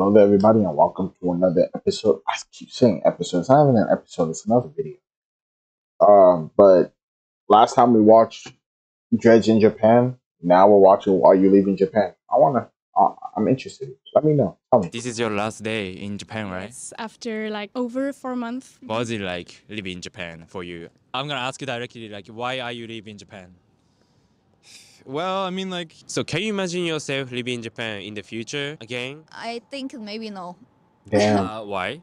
Hello there, everybody, and welcome to another episode. I keep saying episode. It's not even an episode. It's another video. But last time we watched Dredge in Japan. Now we're watching Why You Leaving Japan. I'm interested. Let me know. Tell me. This is your last day in Japan, right? Yes, after like over 4 months. What was it like living in Japan for you? I'm gonna ask you directly, like, why are you leaving Japan? Well, I mean, like, So can you imagine yourself living in Japan in the future again? I think maybe no. Damn, Why?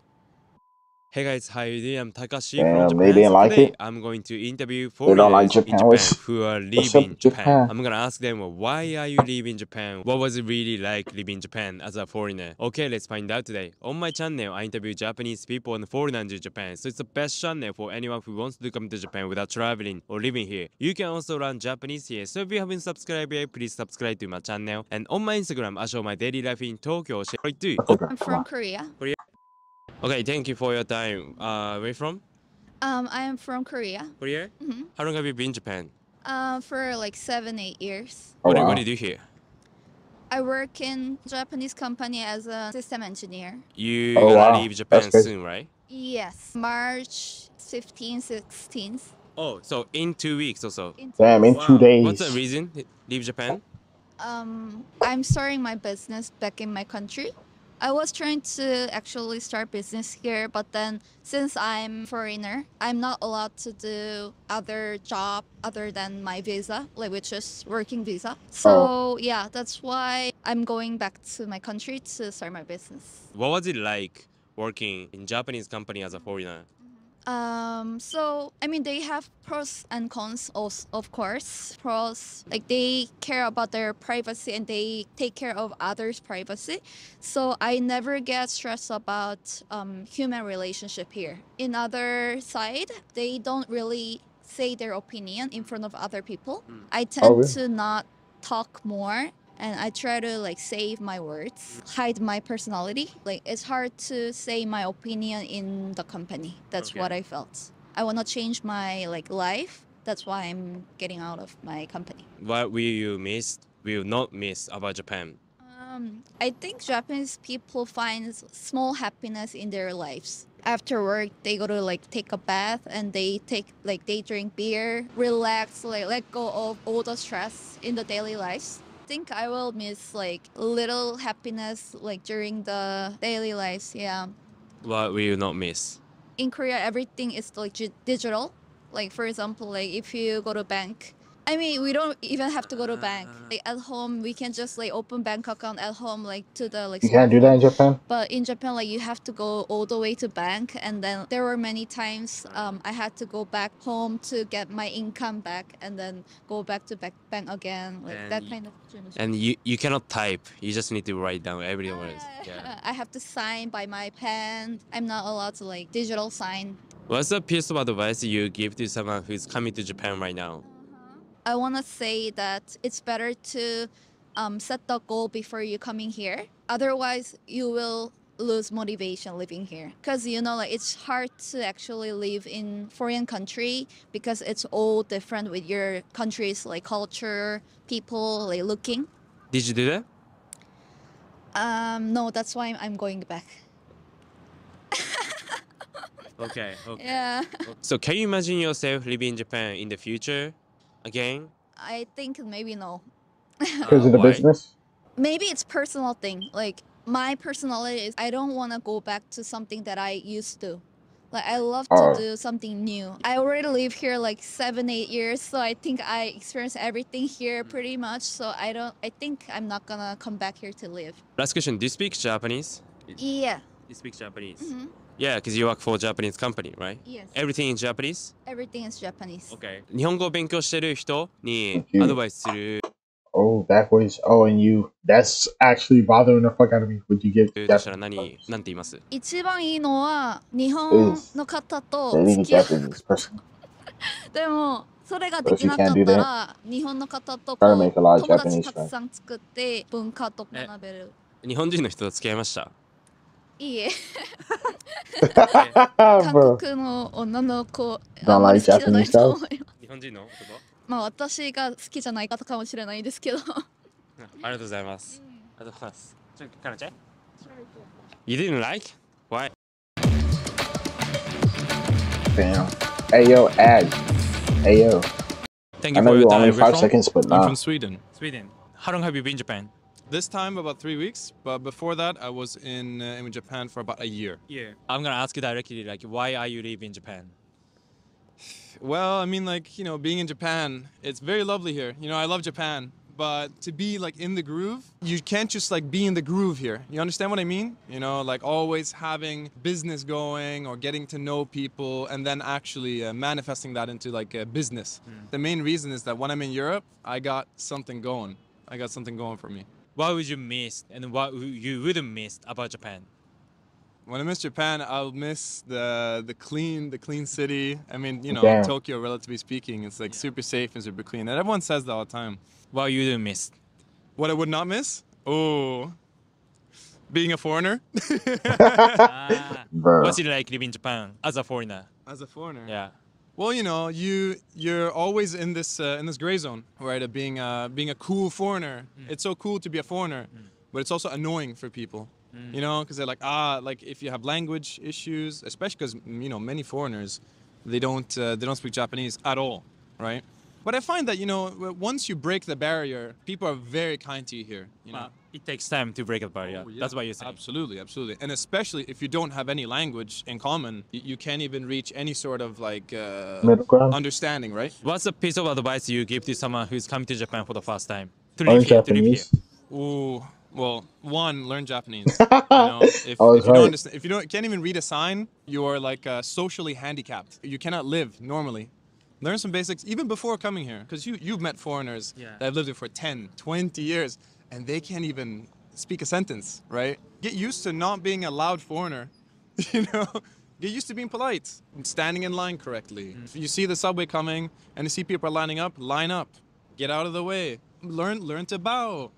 Hey guys, how you doing? I'm Takashi from damn, they Japan. didn't So like today it. I'm going to interview They don't like foreigners in Japan. Japan who are What's up leaving with Japan. Japan? I'm gonna ask them, why are you leaving Japan? What was it really like living in Japan as a foreigner? Okay, let's find out today. On my channel, I interview Japanese people and foreigners in Japan. So it's the best channel for anyone who wants to come to Japan without traveling or living here. You can also learn Japanese here. So if you haven't subscribed yet, please subscribe to my channel. And on my Instagram, I show my daily life in Tokyo. Do. Okay, I'm come from on. Korea. Okay, thank you for your time. Where you from? I am from Korea. Korea? hmm How long have you been in Japan? For like 7, 8 years. Oh, What wow. do you do here? I work in Japanese company as a system engineer. You Oh, gonna wow. leave That's Japan crazy. soon, right? Yes, March 15, 16th. Oh, so in 2 weeks or so. Damn, in 2 days. What's the reason? Leave Japan? I'm starting my business back in my country. I was trying to actually start business here, but then since I'm foreigner, I'm not allowed to do other job other than my visa, like which is working visa. So yeah, that's why I'm going back to my country to start my business. What was it like working in Japanese company as a foreigner? So I mean, they have pros and cons, also, of course. Pros, like they care about their privacy and they take care of others' privacy. So I never get stressed about human relationship here. In other side, they don't really say their opinion in front of other people. I tend really? to not talk more and I try to like save my words, hide my personality. Like it's hard to say my opinion in the company. That's Okay. what I felt. I want to change my like life. That's why I'm getting out of my company. What will not miss about Japan? I think Japanese people find small happiness in their lives. After work, they go to like take a bath and they drink beer, relax, like let go of all the stress in the daily lives. I think I will miss like little happiness like during the daily lives. Yeah. What will you not miss? In Korea, everything is like digital. Like for example, like if you go to bank, I mean we don't even have to go to bank. Like at home, we can just like open bank account at home, like to the like You can't do that smartphone. in Japan? But in Japan, like you have to go all the way to bank, and then there were many times I had to go back home to get my income back, and then go back to bank again, like And that y- kind of. And you cannot type. You just need to write down every words. Yeah. I have to sign by my pen. I'm not allowed to like digital sign. What's a piece of advice you give to someone who's coming to Japan right now? I want to say that it's better to set the goal before you coming here. Otherwise, you will lose motivation living here. Because you know, like it's hard to actually live in foreign country because it's all different with your country's like culture, people, like looking. Did you do that? No, that's why I'm going back. Okay. Yeah. So can you imagine yourself living in Japan in the future again? I think maybe no. Because of the Why? business? Maybe it's personal thing. Like my personality is I don't want to go back to something that I used to. Like I love to do something new. I already live here like 7, 8 years, so I think I experienced everything here pretty much. So I think I'm not gonna come back here to live. Last question. Do you speak Japanese? Yeah. You speak Japanese? Mhm. Yeah, because you work for a Japanese company, right? Yes. Everything in Japanese? Everything is Japanese. Okay. 日本語を勉強してる人に Confused. アドバイスする Oh, backwards. Oh, and you. That's actually bothering the fuck out of me. Would you give としたら Japanese なんて言います 一番いいのは日本の方と dating 付き合う Japanese person? でもそれができなかっ But if you can't do た that, ら日本の方と try to こ make a う lot of 友達 Japanese たく friends. さん作って文化と学べる。日本人の人と付き合いましたいいえ。韓 Bro, 国の女の子 Don't あんまり好 like きじゃない Japanese と思 guys? います。日本人の男まあ私が好きじゃない方かもしれないですけど。ありがとうございます。ありがとうございます。かなちゃん You didn't like? Why? Damn. Hey yo, ad. Hey yo. Thank I you know for you your only time. Where 5 from? seconds, but I'm nah. from Sweden. Sweden. How long have you been in Japan? This time about 3 weeks, but before that I was in Japan for about a year. Yeah. I'm gonna ask you directly, like, why are you leaving Japan? Well, I mean, like, being in Japan, it's very lovely here. I love Japan, but to be like in the groove, you can't just like be in the groove here. You understand what I mean? Like always having business going or getting to know people and then actually manifesting that into like a business. The main reason is that when I'm in Europe, I got something going. I got something going for me. What would you miss and what you wouldn't miss about Japan? When I miss Japan, I'll miss the clean city. I mean, Damn. Tokyo, relatively speaking, it's like super safe and super clean. And everyone says that all the time. What you didn't miss? What I would not miss? Oh, being a foreigner. Bro. What's it like living in Japan as a foreigner? As a foreigner. Yeah. Well, you're always in this gray zone, right? Of being a cool foreigner. It's so cool to be a foreigner, but it's also annoying for people. Because they're like, like if you have language issues, especially because many foreigners, they don't speak Japanese at all, right? But I find that once you break the barrier, people are very kind to you here. It takes time to break a barrier. Oh, yeah. That's what you're saying. Absolutely, absolutely. And especially if you don't have any language in common, you can't even reach any sort of like Middle ground. understanding, right? What's a piece of advice you give to someone who's coming to Japan for the first time? To Learn live here, to live here. Japanese. Ooh, well, one, learn Japanese. If I was you don't right. understand, if you can't even read a sign, you are like socially handicapped. You cannot live normally. Learn some basics even before coming here, because you've met foreigners that have lived here for 10, 20 years, and they can't even speak a sentence, right? Get used to not being a loud foreigner, Get used to being polite, and standing in line correctly. If you see the subway coming and you see people are lining up, line up. Get out of the way. Learn to bow,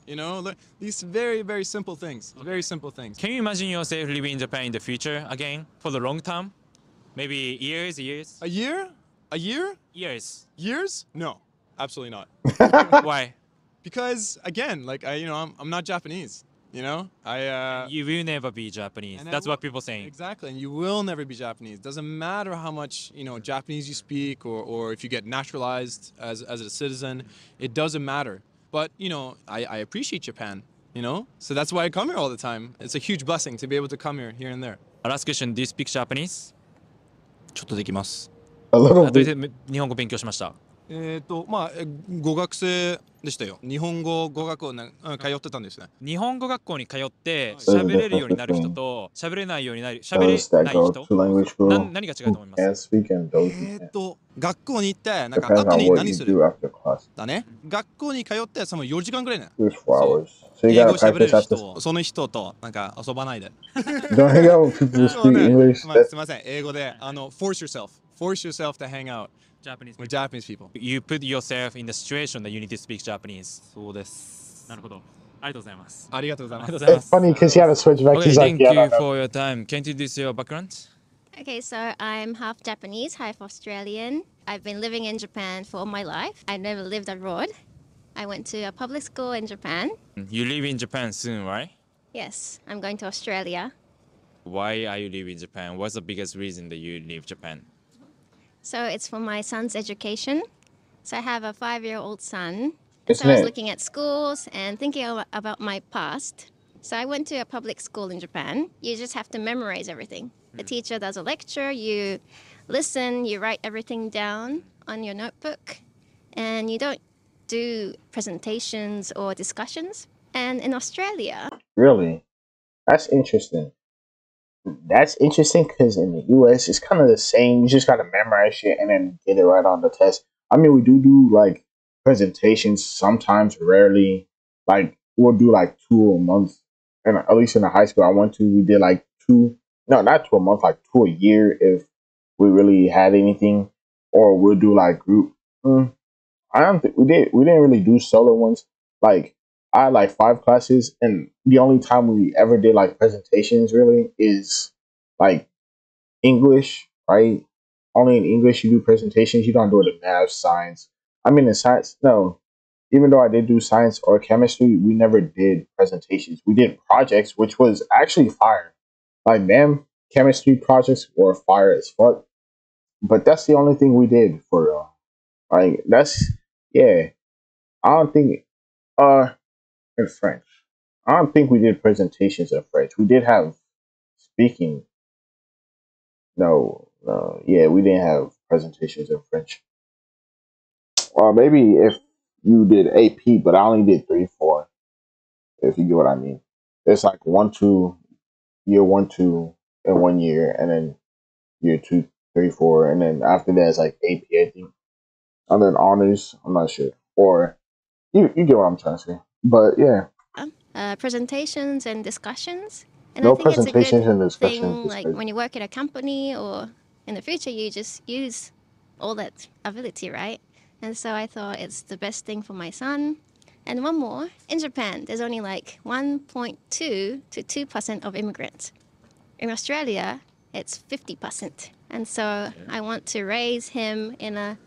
these very, very simple things, very simple things. Can you imagine yourself living in Japan in the future again for the long term? Maybe years? A year? A year? Years. Years? No, absolutely not. Why? Because again, like I'm not Japanese. You will never be Japanese. And I That's will- what people saying. Exactly, and you will never be Japanese. Doesn't matter how much Japanese you speak or if you get naturalized as a citizen, it doesn't matter. But I appreciate Japan. So that's why I come here all the time. It's a huge blessing to be able to come here and there. Last question, do you speak Japanese? ちょっとできます。 A little どうや bit. って日本語勉強しました？語学生でしたよ。日本語語学を通ってたんですね。日本語学校に通って喋れるようになる人と喋れないようになる喋れ Those that ない go 人 to language な school 何が違うと思いま can't す？ speak and those who can't. 学校に行ってなんか Depends 後 on に what 何 you する do after class. だね。学校に通ってその4時間ぐらいね。 Here's 4 hours. So you 英語 gotta 喋れ practice る after. 人、その人となんか遊ばないで。 Don't hang out with people who そう speak ね English. まあ、すみません、英語でforce yourself to hang out Japanese with Japanese people. You put yourself in the situation that you need to speak Japanese. そうです。なるほど。ありがとうございます。ありがとうございます。ありがとうございま It's す。 funny because he had to switch back. Okay, He's like, thank yeah, no, you no. for your time. Can you introduce your background? Okay, so I'm half Japanese, half Australian. I've been living in Japan for all my life. I never lived abroad. I went to a public school in Japan. You live in Japan soon, right? Yes, I'm going to Australia. Why are you living in Japan? What's the biggest reason that you leave Japan? So it's for my son's education. So I have a 5-year-old son. Isn't So I was it? looking at schools and thinking about my past. So I went to a public school in Japan. You just have to memorize everything. The teacher does a lecture, you listen, you write everything down on your notebook, and you don't do presentations or discussions. And in Australia, Really? That's interesting. That's interesting because in the US, it's kind of the same. You just got to memorize shit and then get it right on the test. I mean, we do like presentations sometimes, rarely. Like, we'll do like 2 a month. And at least in the high school I went to, we did like 2, no, not 2 a month, like 2 a year if we really had anything. Or we'll do like group. I don't think we didn't really do solo ones. Like, I had like 5 classes, and the only time we ever did like presentations really is like English, right? Only in English you do presentations. You don't do it in math, science. I mean, in science, no. even though I did do science or chemistry, we never did presentations. We did projects, which was actually fire. Like them chemistry projects were fire as fuck. But that's the only thing we did for real. Like that's yeah. I don't think in French. I don't think we did presentations in French. We did have speaking. No, no, yeah, we didn't have presentations in French. Or maybe if you did AP, but I only did 3, 4. If you get what I mean, it's like 1, 2, year 1, 2 in 1 year, and then year 2, 3, 4, and then after that it's like AP, I think, and then honors. I'm not sure, or you get what I'm trying to say. But yeah, presentations and discussions. And I no think it's a good presentations and discussions. thing, like when you work at a company or in the future, you just use all that ability, right? And so I thought it's the best thing for my son. And one more, in Japan, there's only like 1.2 to 2% of immigrants. In Australia, it's 50%. And so I want to raise him in a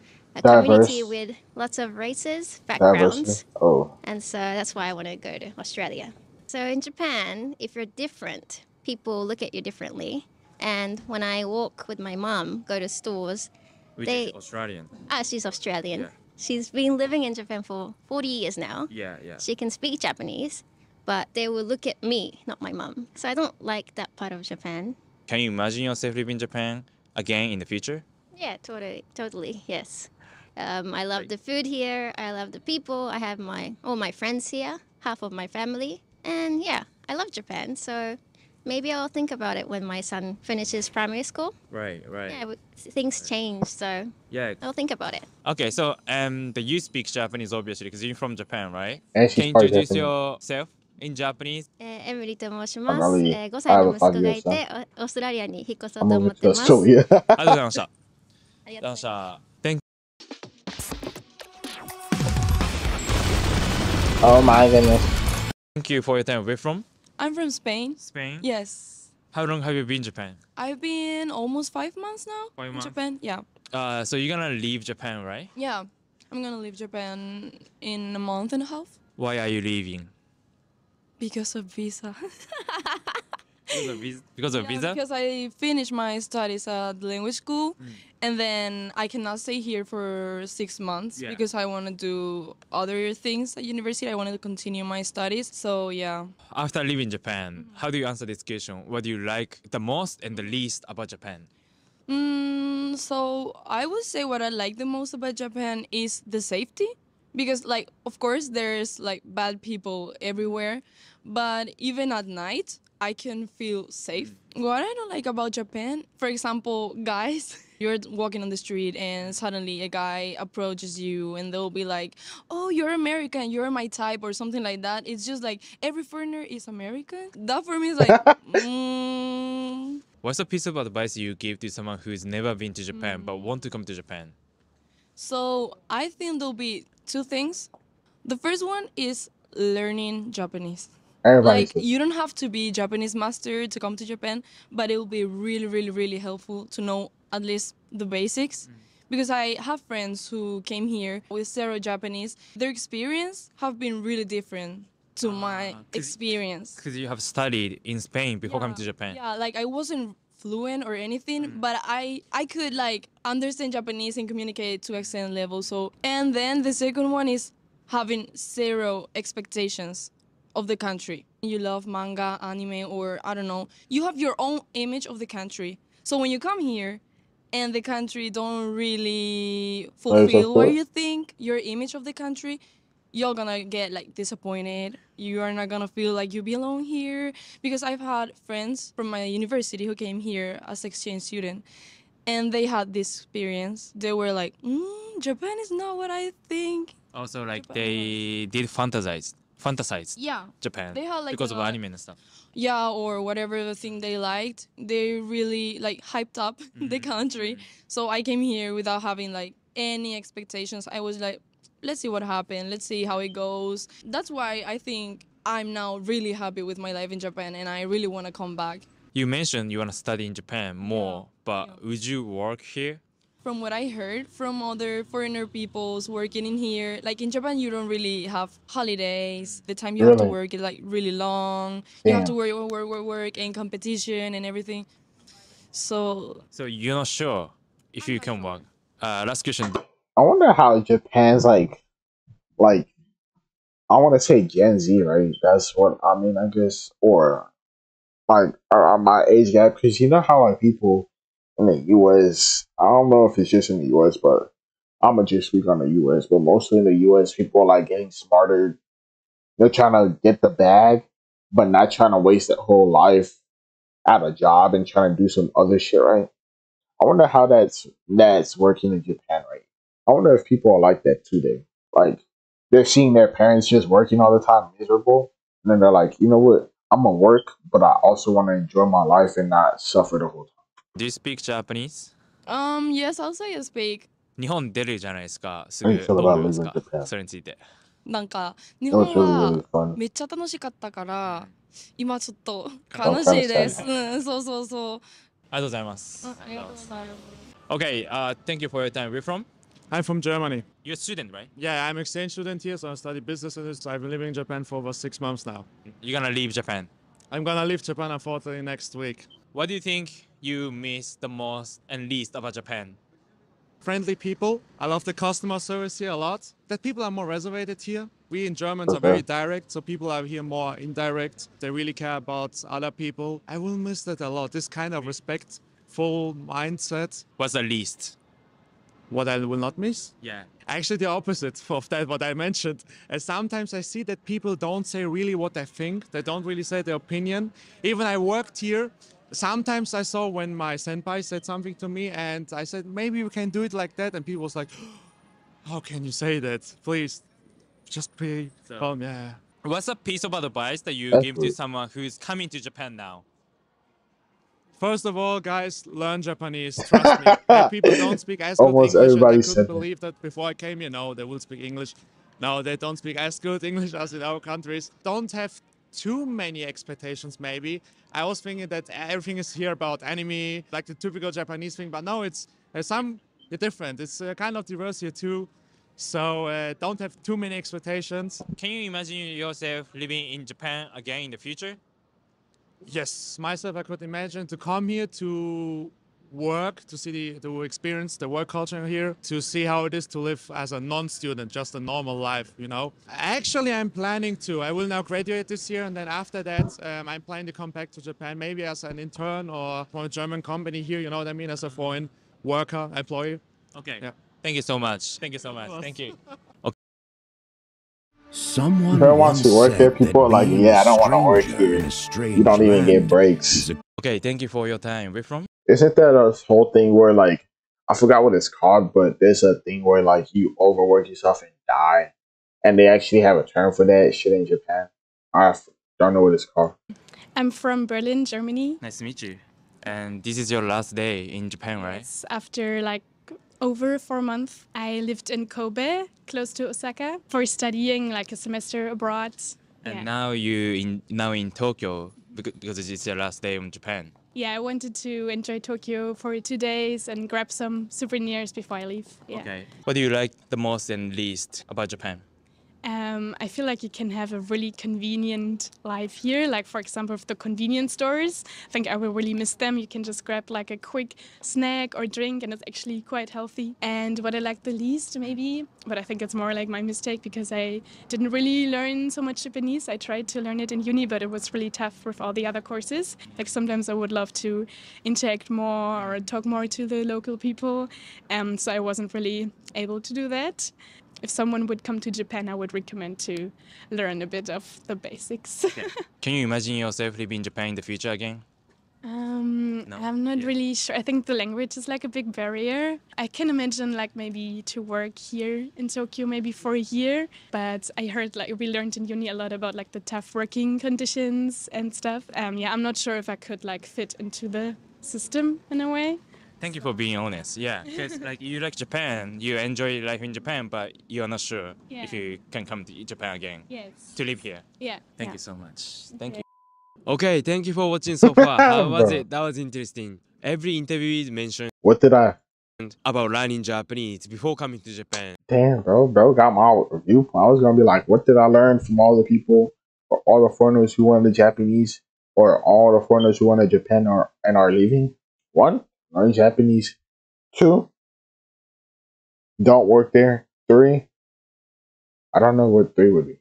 community Diverse, with lots of races, diversity. backgrounds. Oh, And so that's why I want to go to Australia. So in Japan, if you're different, people look at you differently. And when I walk with my mom, go to stores, Which they is Australian. she's Australian. Yeah. She's been living in Japan for 40 years now. Yeah, yeah. She can speak Japanese, but they will look at me, not my mom. So I don't like that part of Japan. Can you imagine yourself living in Japan again in the future? Yeah, totally, yes. I love the food here. I love the people. I have all my friends here, half of my family, and yeah, I love Japan. So maybe I'll think about it when my son finishes primary school. Right, right. Yeah, things change, so Yeah. I'll think about it. Okay, so you speak Japanese obviously because you're from Japan, right? and Can she's you part introduce Japanese. yourself in Japanese? エミリーと申しI'm ます。only. 5 I 歳 have の a 息子 5-year がい son. て、オーストラリアに引っ越そう I'm と思 moving っ to てます。Australia. ありがとうございました。あありりがとうございました。Oh my goodness. Thank you for your time. Where from? I'm from Spain. Spain. Yes. How long have you been in Japan? I've been almost 5 months now 5 in months? Japan. Yeah. So you're gonna leave Japan, right? Yeah. I'm gonna leave Japan in a month and a half Why are you leaving? because of visa. Because of Yeah, visa? because I finished my studies at the language school, and then I cannot stay here for 6 months Yeah. because I want to do other things at university. I wanted to continue my studies. So yeah. After leaving Japan, how do you answer this question? What do you like the most and the least about Japan? So I would say what I like the most about Japan is the safety. Because, like, of course, there's like bad people everywhere, but even at night, I can feel safe. What I don't like about Japan, for example, guys, you're walking on the street and suddenly a guy approaches you and they'll be like, "Oh, you're American, you're my type," or something like that. It's just like every foreigner is American. That for me is like, What's a piece of advice you give to someone who's never been to Japan but want to come to Japan? So I think there'll be two things. The first one is learning Japanese. Everybody Like, says. you don't have to be Japanese master to come to Japan, but it will be really, really, really helpful to know at least the basics. Because I have friends who came here with zero Japanese. Their experience have been really different to my 'cause- experience. Because you have studied in Spain before coming to Japan. Yeah, like I wasn't fluent or anything, but I could like understand Japanese and communicate to excellent level. So, and then the second one is having zero expectations of the country. You love manga, anime, or I don't know. You have your own image of the country. So when you come here and the country don't really fulfill what you think, your image of the country, you're gonna get like disappointed. You are not gonna feel like you belong here. Because I've had friends from my university who came here as exchange student, and they had this experience. They were like, Japan is not what I think. Also, like they did fantasize Yeah. Japan They had, like, because of a- anime and stuff. Yeah, or whatever the thing they liked. They really like hyped up the country. So I came here without having like any expectations. I was like, let's see what happened. Let's see how it goes. That's why I think I'm now really happy with my life in Japan, and I really want to come back. You mentioned you want to study in Japan more, but would you work here? from what I heard from other foreigner peoples working in here, like in Japan, you don't really have holidays. The time you have to Really? work is like really long. You have to Damn. work, and competition and everything. So So you're not sure if I'm you not can sure. work. Last question. I wonder how Japan's like I want to say Gen Z, right? That's what I mean, I guess, or like my age gap, because you know how like people in the U.S. I don't know if it's just in the U.S., but I'm gonna just speak on the U.S. But mostly in the U.S., people are like getting smarter. They're trying to get the bag, but not trying to waste their whole life at a job and trying to do some other shit, right? I wonder how that's working in Japan, right? I wonder if people are like that too. Like they're seeing their parents just working all the time, miserable, and then they're like, you know what? I'm gonna work, but I also want to enjoy my life and not suffer the whole time. Do you speak Japanese? yes, I'll say I speak. 日本出るじゃないですか。す How do you ぐ feel どう about 思いま living す in か Japan? それについて。なんか日 It was 本 really は really fun. めっちゃ楽しかったから今ちょっと I'm 悲 kind し of いで sad. す。うんそうそうそう。ありがとうございます。ありがとうございます。Okay, thank you for your time. Where from? I'm from Germany. You're a student, right? Yeah, I'm an exchange student here, so I study business in this. I've been living in Japan for over 6 months now. You're gonna leave Japan. I'm gonna leave Japan unfortunately next week. What do you think you miss the most and least about Japan? Friendly people. I love the customer service here a lot. That people are more reserved here. We in Germans are very direct, so people are here more indirect. They really care about other people. I will miss that a lot. This kind of respectful mindset. What's the least? What I will not miss? Yeah. Actually, the opposite of that, what I mentioned. Sometimes I see that people don't say really what they think. They don't really say their opinion. Even I worked here. Sometimes I saw when my senpai said something to me and I said, maybe we can do it like that. And people was like, how can you say that? Please, just be calm, yeah. What's a piece of advice that you That's give to good. someone who's coming to Japan now? First of all, guys, learn Japanese. Trust me. If people don't speak as good Almost English, and I everybody couldn't said that. believe that before I came here. No, they will speak English. No, they don't speak as good English as in our countries. Don't have too many expectations, maybe. I was thinking that everything is here about anime, like the typical Japanese thing, but no, it's some different. It's kind of diverse here too. So don't have too many expectations. Can you imagine yourself living in Japan again in the future? Yes, myself, I could imagine to come here to work, to see to experience the work culture here, to see how it is to live as a non-student, just a normal life, you know. Actually, I'm planning to. I will now graduate this year, and then after that, I'm planning to come back to Japan, maybe as an intern or from a German company here, you know what I mean, as a foreign worker, employee. Okay. Yeah. Thank you so much. Thank you so much. Thank you. Someone If everyone wants once to work here, said people are that like, being yeah, a I don't want to work stranger here. in a You strange don't even get land breaks. is a Okay, thank you for your time. Where from? Isn't that a whole thing where like I forgot what it's called, but there's a thing where like you overwork yourself and die, and they actually have a term for that shit in Japan. Don't know what it's called. I'm from Berlin, Germany. Nice to meet you. And this is your last day in Japan, right? Yes, after like over 4 months, I lived in Kobe, close to Osaka, for studying like a semester abroad. And Yeah. now in Tokyo because it's your last day in Japan. Yeah, I wanted to enjoy Tokyo for 2 days and grab some souvenirs before I leave. Yeah. Okay. What do you like the most and least about Japan? I feel like you can have a really convenient life here. Like, for example, with the convenience stores, I think I will really miss them. You can just grab like a quick snack or drink, and it's actually quite healthy. And what I like the least, maybe, but I think it's more like my mistake because I didn't really learn so much Japanese. I tried to learn it in uni, but it was really tough with all the other courses. Like, sometimes I would love to interact more or talk more to the local people. So I wasn't really able to do that. If someone would come to Japan, I would recommend to learn a bit of the basics. Can you imagine yourself living in Japan in the future again? I'm not really sure. I think the language is like a big barrier. I can imagine like maybe to work here in Tokyo maybe for a year, but I heard like we learned in uni a lot about like the tough working conditions and stuff. Yeah, I'm not sure if I could like fit into the system in a way. Thank you for being honest. Yeah, because like you like Japan, you enjoy life in Japan, but you are not sure Yeah. if you can come to Japan again Yes. to live here. Yeah. Thank you so much. Thank you. Okay, thank you for watching so far. How was Bro. it? That was interesting. Every interview is mentioned What did I? about learning Japanese before coming to Japan. Damn, bro got my viewpoint. I was gonna be like, what did I learn from all the people, or all the foreigners who went to Japanese, or all the foreigners who went to Japan and are leaving? One, learn Japanese. Two, don't work there. Three, I don't know what three would be.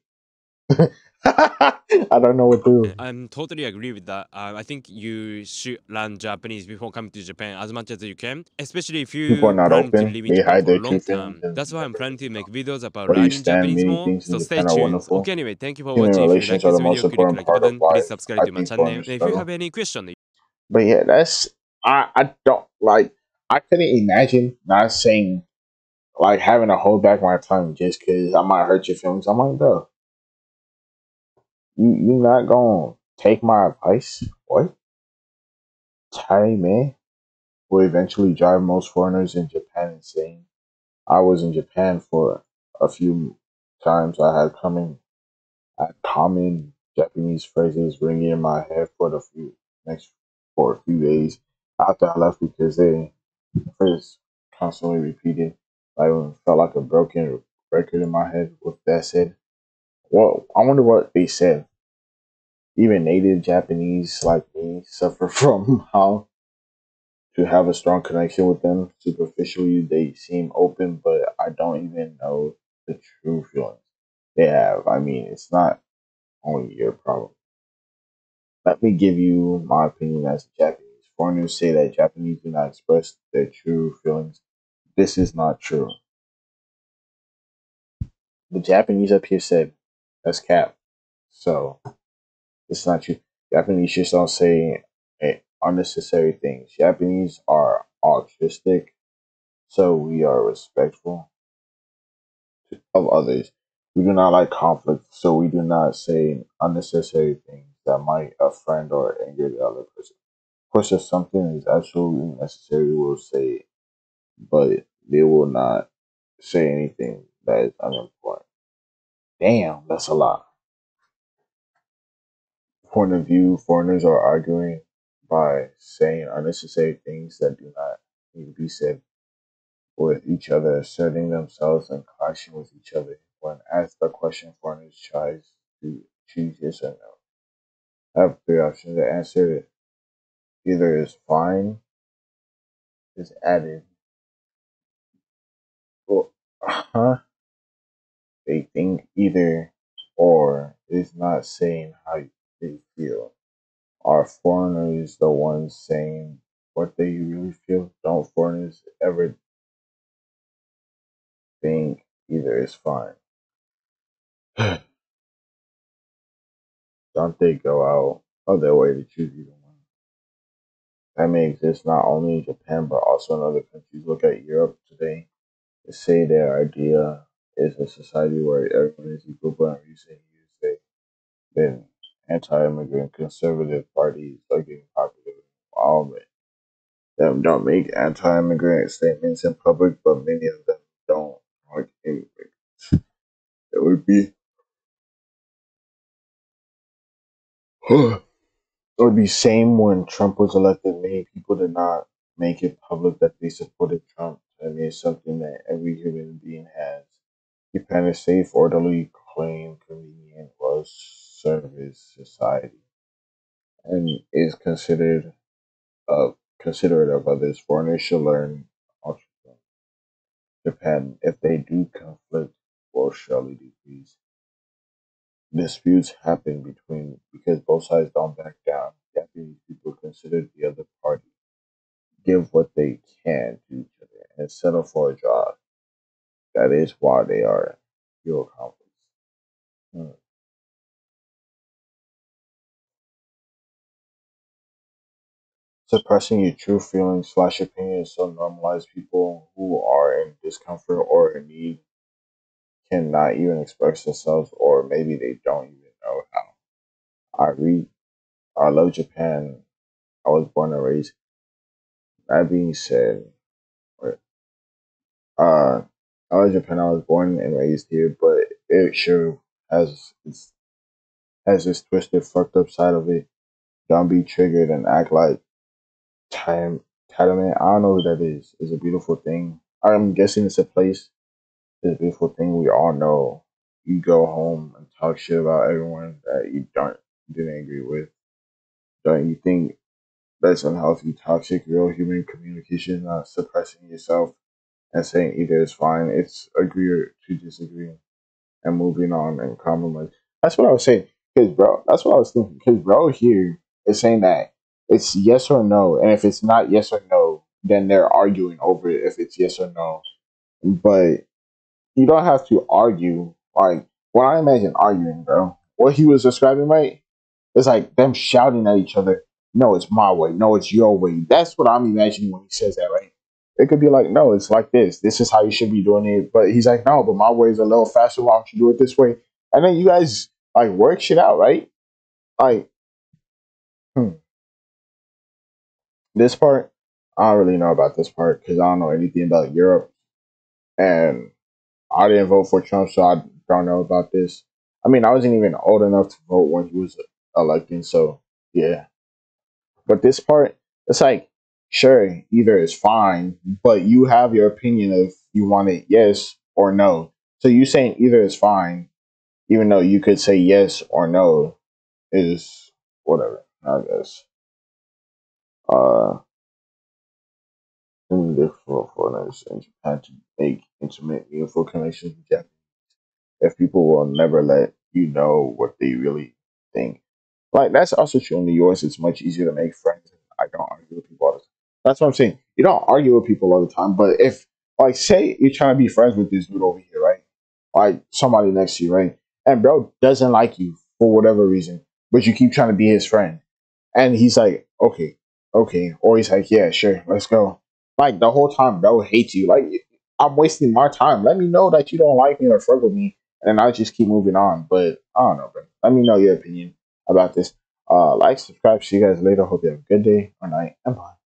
I don't know what three would be. I'm totally agree with that. I think you should learn Japanese before coming to Japan as much as you can, especially if People are you not plan to open. live in They Japan hide for their long true feelings term. and That's why I'm planning to make videos about where do you learning stand? Japanese Many more. things in So stay Japan are tuned. wonderful. Okay, anyway, thank you for Human watching. If you like relations are this the most video, click important like part of button. Please life. subscribe I to my think channel. foreigners If you struggle. have any question, But yeah, I don't like. I couldn't imagine not saying, like, having to hold back my tongue just because I might hurt your feelings. I'm like, bro, you not gonna take my advice? What? Thai man will eventually drive most foreigners in Japan insane. I was in Japan for a few times. I had common Japanese phrases ringing in my head for a few days after I left because they first constantly repeated. I felt like a broken record in my head. With that said, well, I wonder what they said. Even native Japanese like me suffer from how to have a strong connection with them. Superficially, they seem open, but I don't even know the true feelings they have. I mean, it's not only your problem. Let me give you my opinion as a Japanese. Foreigners say that Japanese do not express their true feelings. This is not true. The Japanese up here said that's cap. So it's not true. Japanese just don't say unnecessary things. Japanese are altruistic, so we are respectful of others. We do not like conflict, so we do not say unnecessary things that might offend or anger the other person. Of course, if something is absolutely necessary, we'll say it, but they will not say anything that is unimportant. Damn, that's a lot. Point of view, foreigners are arguing by saying unnecessary things that do not need to be said with each other, asserting themselves and clashing with each other. When asked the question, foreigners tries to choose yes or no. I have three options. The answer either is fine, is added, or they think either, or is not saying how they feel. Are foreigners the ones saying what they really feel? Don't foreigners ever think either is fine? Don't they go out of their way to choose either one? That may exist not only in Japan but also in other countries. Look at Europe today. They say their idea is a society where everyone is equal, but in recent years they've been anti-immigrant conservative parties are getting popular. All of them don't make anti-immigrant statements in public, but many of them don't like immigrants. It would be it would be same when Trump was elected. Many people did not make it public that they supported Trump. I mean, it's something that every human being has. Japan is safe, orderly, clean, convenient, well service society, and is considerate of others. Foreigners should learn how to Japan. If they do, conflict will surely decrease. Disputes happen between because both sides don't back down. Japanese people consider the other party, give what they can to each other, and settle for a draw. That is why they are fewer conflicts. Hmm. Suppressing your true feelings slash opinions so normalized people who are in discomfort or in need cannot even express themselves, or maybe they don't even know how. I read, I love Japan. I was born and raised. That being said, uh, I love Japan. I was born and raised here, but it sure has this twisted, fucked up side of it. Don't be triggered and act like time Impediment. I don't know who that is. It's a beautiful thing. I'm guessing it's a place. It's a beautiful thing. We all know. You go home and talk shit about everyone that didn't agree with. Don't you think that's unhealthy, toxic, real human communication, not suppressing yourself and saying either is fine. It's agree or to disagree and moving on and compromise. That's what I was saying. Because, bro, that's what I was thinking. Because, bro, here is saying that it's yes or no. And if it's not yes or no, then they're arguing over it if it's yes or no. But you don't have to argue. Like, when I imagine arguing, bro, what he was describing, right? It's like them shouting at each other. No, it's my way. No, it's your way. That's what I'm imagining when he says that, right? It could be like, no, it's like this. This is how you should be doing it. But he's like, no, but my way is a little faster. Why don't you do it this way? And then you guys like work shit out, right? Like, this part, I don't really know about this part because I don't know anything about Europe. And I didn't vote for Trump, so I don't know about this. I mean, I wasn't even old enough to vote when he was elected, so yeah. But this part, it's like, sure, either is fine, but you have your opinion if you want it yes or no. So you saying either is fine, even though you could say yes or no, is whatever, I guess. Uh, and difficult for foreigners in Japan to make intimate, meaningful connections with Japanese if people will never let you know what they really think. Like that's also true in the US. It's much easier to make friends. I don't argue with people all the time. That's what I'm saying. You don't argue with people all the time, but if like say you're trying to be friends with this dude over here, right? Like somebody next to you, right? And bro doesn't like you for whatever reason, but you keep trying to be his friend. And he's like, okay, okay. Or he's like, yeah, sure, let's go. Like the whole time, bro hates you. Like I'm wasting my time. Let me know that you don't like me or fuck with me, and I'll just keep moving on. But I don't know, bro. Let me know your opinion about this. Like, subscribe. See you guys later. Hope you have a good day or night, and bye.